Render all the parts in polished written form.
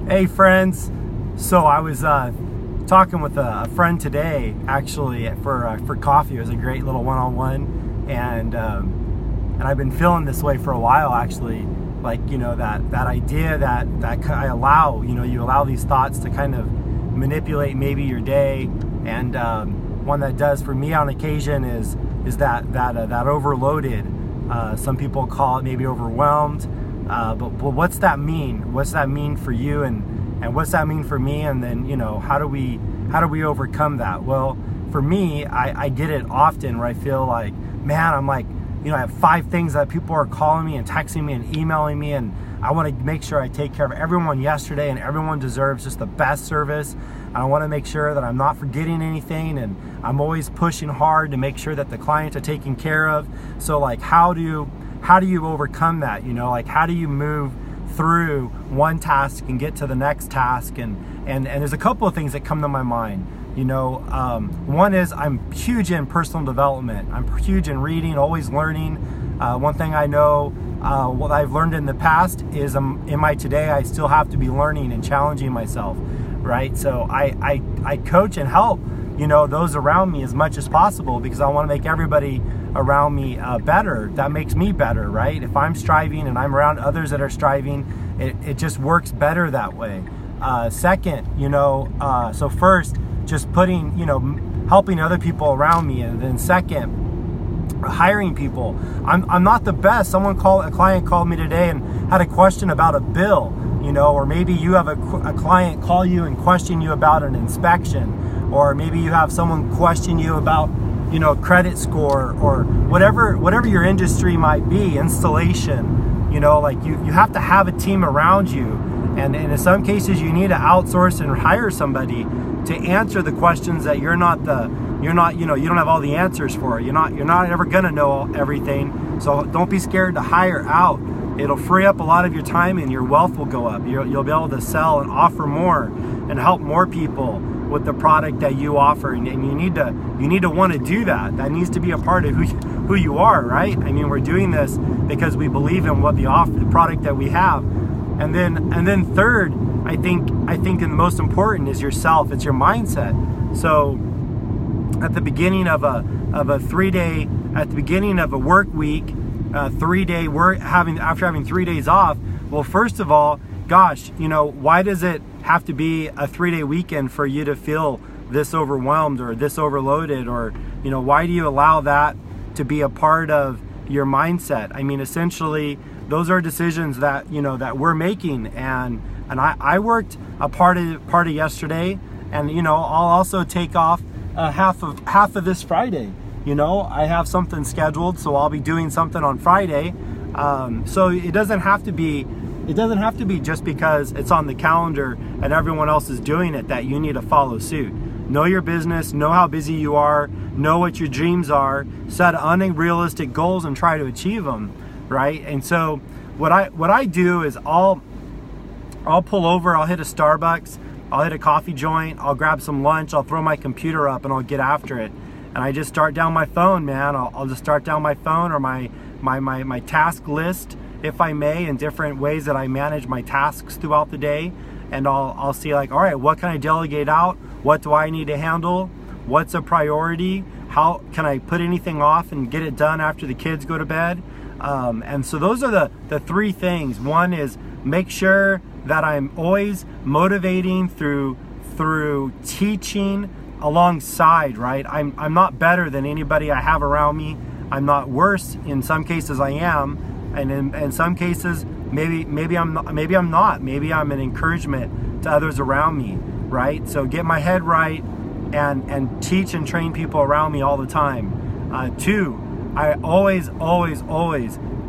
Hey friends, so I was talking with a friend today, actually for coffee. It was a great little one-on-one, and I've been feeling this way for a while, actually. Like, you know, that idea that I allow, you allow these thoughts to kind of manipulate maybe your day, and one that does for me on occasion is that overloaded. Some people call it maybe overwhelmed. But what's that mean? What's that mean for you, and what's that mean for me? And then, how do we overcome that? Well, for me, I get it often where I feel like, man, I'm like, I have 5 things that people are calling me and texting me and emailing me, and I want to make sure I take care of everyone yesterday, and everyone deserves just the best service. And I want to make sure that I'm not forgetting anything, and I'm always pushing hard to make sure that the clients are taken care of. So like, how do you overcome that? Like, how do you move through one task and get to the next task? And there's a couple of things that come to my mind. One is I'm huge in personal development. I'm huge in reading, always learning. One thing I know, what I've learned in the past is in my today, I still have to be learning and challenging myself, right? So I coach and help, those around me as much as possible, because I want to make everybody around me better. That makes me better, right? If I'm striving and I'm around others that are striving, it just works better that way. Second, so first, just putting, helping other people around me, and then second, hiring people. I'm not the best. A client called me today and had a question about a bill, or maybe you have a client call you and question you about an inspection, or maybe you have someone question you about credit score, or whatever your industry might be, installation. Like you have to have a team around you, and in some cases you need to outsource and hire somebody to answer the questions that you don't have all the answers for. You're not ever gonna know everything. So don't be scared to hire out. It'll free up a lot of your time, and your wealth will go up. You'll be able to sell and offer more and help more people with the product that you offer, and you need to want to do that. That needs to be a part of who you are, right? I mean, we're doing this because we believe in what the product that we have. And then third, I think the most important is yourself. It's your mindset. So at the beginning of a 3-day, at the beginning of a work week, 3-day work, after having 3 days off, well, first of all, gosh, why does it have to be a 3-day weekend for you to feel this overwhelmed or this overloaded? Or, why do you allow that to be a part of your mindset? I mean, essentially, those are decisions that, that we're making. And I worked a part of yesterday, and, I'll also take off half of this Friday. I have something scheduled, so I'll be doing something on Friday. So it doesn't have to be just because it's on the calendar and everyone else is doing it that you need to follow suit. Know your business, know how busy you are, know what your dreams are, set unrealistic goals and try to achieve them, right? And so what I do is I'll pull over, I'll hit a Starbucks, I'll hit a coffee joint, I'll grab some lunch, I'll throw my computer up and I'll get after it. And I just start down my phone, man. I'll just start down my phone or my task list, if I may, in different ways that I manage my tasks throughout the day. And I'll see, like, all right, what can I delegate out? What do I need to handle? What's a priority? How can I put anything off and get it done after the kids go to bed? And so those are the 3 things. One is make sure that I'm always motivating through teaching alongside, right? I'm not better than anybody I have around me. I'm not worse. In some cases I am, and in some cases maybe I'm not. Maybe I'm an encouragement to others around me, right? So get my head right and teach and train people around me all the time. 2, I always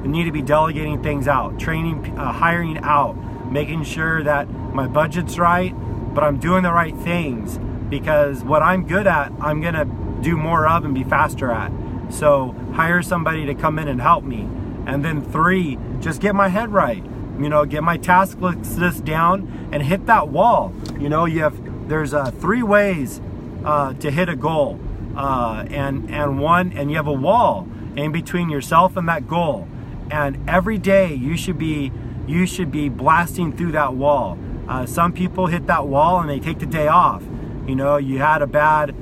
need to be delegating things out, training, hiring out, making sure that my budget's right, but I'm doing the right things, because what I'm good at, I'm gonna do more of and be faster at. So hire somebody to come in and help me. And then 3, just get my head right. Get my task list down and hit that wall. There's 3 ways to hit a goal, and you have a wall in between yourself and that goal. And every day you should be blasting through that wall. Some people hit that wall and they take the day off. You know, you had a bad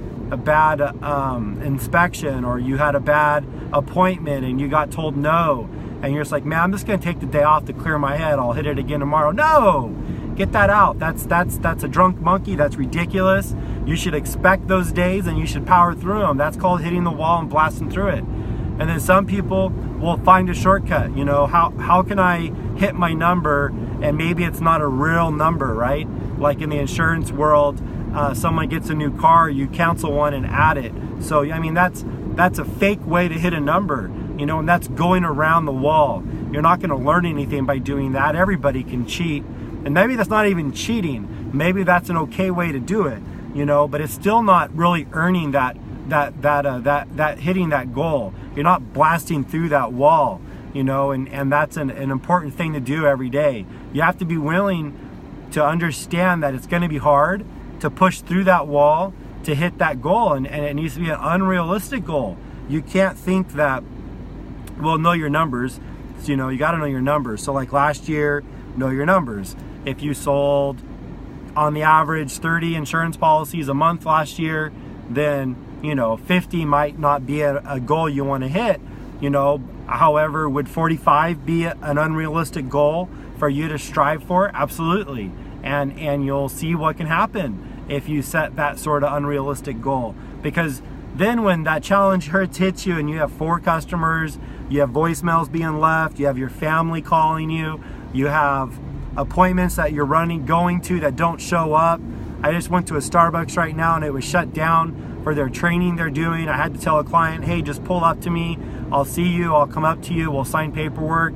inspection, or you had a bad appointment and you got told no, and you're just like, man, I'm just gonna take the day off to clear my head. I'll hit it again tomorrow. No, get that out. That's a drunk monkey. That's ridiculous. You should expect those days and you should power through them. That's called hitting the wall and blasting through it. And then some people will find a shortcut. You know, how can I hit my number, and maybe it's not a real number, right? Like in the insurance world, someone gets a new car, you cancel one and add it. So I mean, that's a fake way to hit a number, you know, and that's going around the wall. You're not going to learn anything by doing that. Everybody can cheat, and maybe that's not even cheating. Maybe that's an okay way to do it, you know, but it's still not really earning that hitting that goal. You're not blasting through that wall, you know, and that's an important thing to do every day. You have to be willing to understand that it's going to be hard to push through that wall to hit that goal, and it needs to be an unrealistic goal. You can't think that, well, know your numbers. So, you know, you got to know your numbers. So like last year, know your numbers. If you sold on the average 30 insurance policies a month last year, then, you know, 50 might not be a goal you want to hit, you know. However, would 45 be an unrealistic goal for you to strive for? Absolutely. And you'll see what can happen if you set that sort of unrealistic goal. Because then when that challenge hits you and you have 4 customers, you have voicemails being left, you have your family calling you, you have appointments that you're going to that don't show up. I just went to a Starbucks right now and it was shut down for their training they're doing. I had to tell a client, hey, just pull up to me. I'll see you. I'll come up to you. We'll sign paperwork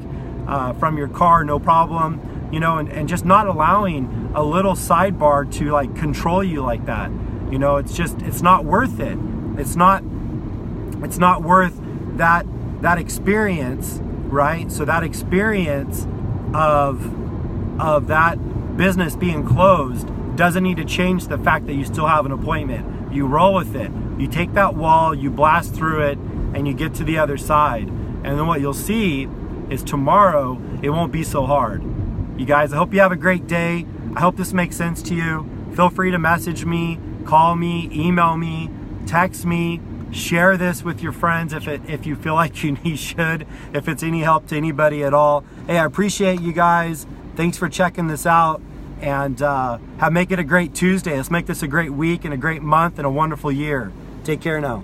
from your car, no problem. You know, and just not allowing a little sidebar to like control you like that. You know, it's not worth it. It's not worth that experience, right? So that experience of that business being closed doesn't need to change the fact that you still have an appointment. You roll with it. You take that wall, you blast through it, and you get to the other side. And then what you'll see is tomorrow, it won't be so hard. You guys, I hope you have a great day. I hope this makes sense to you. Feel free to message me, call me, email me, text me, share this with your friends if you feel like you should, if it's any help to anybody at all. Hey, I appreciate you guys. Thanks for checking this out, and make it a great Tuesday. Let's make this a great week and a great month and a wonderful year. Take care now.